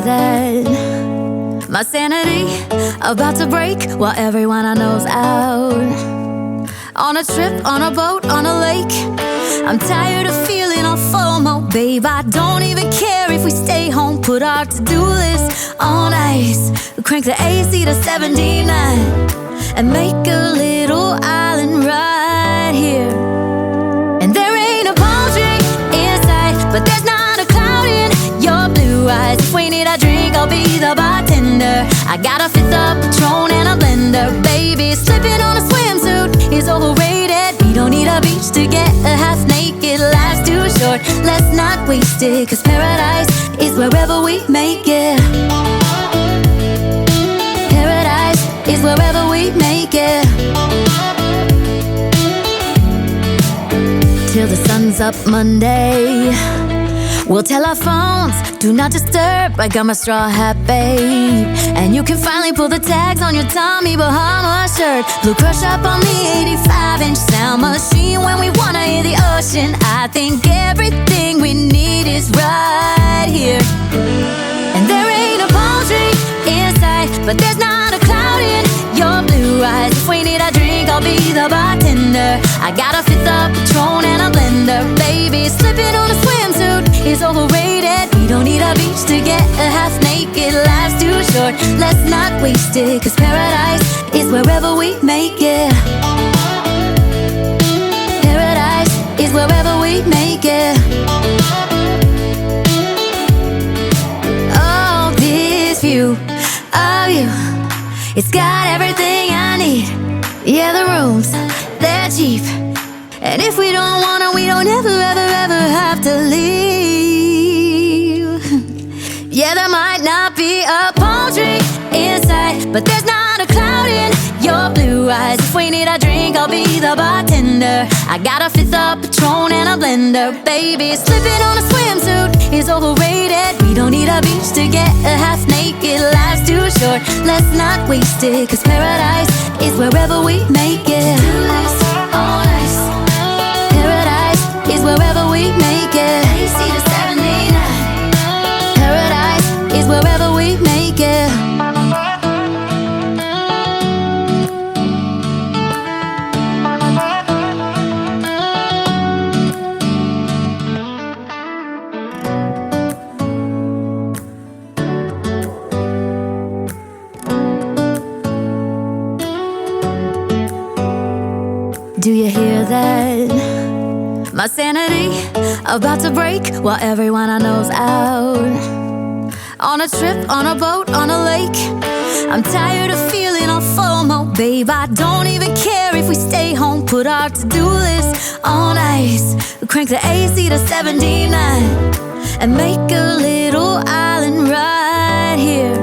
that? My sanity about to break while everyone I know's out. On a trip, on a boat, on a lake. I'm tired of feeling all FOMO, babe. I don't even care if we stay home. Put our to-do list on ice. Crank the AC to 79 and make a little island right here. And there ain't a palm tree in sight, but there's not a cloud in your blue eyes. If we need a drink, I'll be the bartender. I got a fifth of Patron and a blender, baby. Slipping on a swimsuit is overrated. We don't need a beach to get a half naked. Life's too short, let's not waste it, 'cause paradise is wherever we make it. Paradise is wherever we make it. Till the sun's up Monday, we'll tell our phones, do not disturb. I got my straw hat, babe. And you can finally pull the tags on your Tommy Bahama shirt. Blue crush up on the 85-inch sound machine when we wanna hear the ocean. I think everything we need is right here. And there ain't a palm tree in sight, but there's not a cloud in your blue eyes. If we need a drink, I'll be the bartender. I got a fifth of Patron and a blender, baby. Slipping on a swimsuit is overrated. We don't need a beach to get a half naked. Life's too short, let's not waste it, 'cause paradise is wherever we make it. Paradise is wherever we make it. Oh, this view of you, it's got everything I need. Yeah, the rooms, they're cheap. And if we don't wanna, we don't ever, ever, ever have to leave. Yeah, there might not be a palm tree in sight, but there's not a cloud in your blue eyes. If we need a drink, I'll be the bartender. I got a fifth of Patron and a blender, baby. Slipping on a swimsuit is overrated. We don't need a beach to get a half naked. Life's too short, let's not waste it, 'cause paradise is wherever we make it. On ice. Paradise is wherever we make it. AC to 79. Paradise is wherever we make it. Do you hear that? My sanity about to break while everyone I know's out. On a trip, on a boat, on a lake. I'm tired of feeling all FOMO, babe. I don't even care if we stay home. Put our to-do list on ice. Crank the AC to 79 and make a little island right here.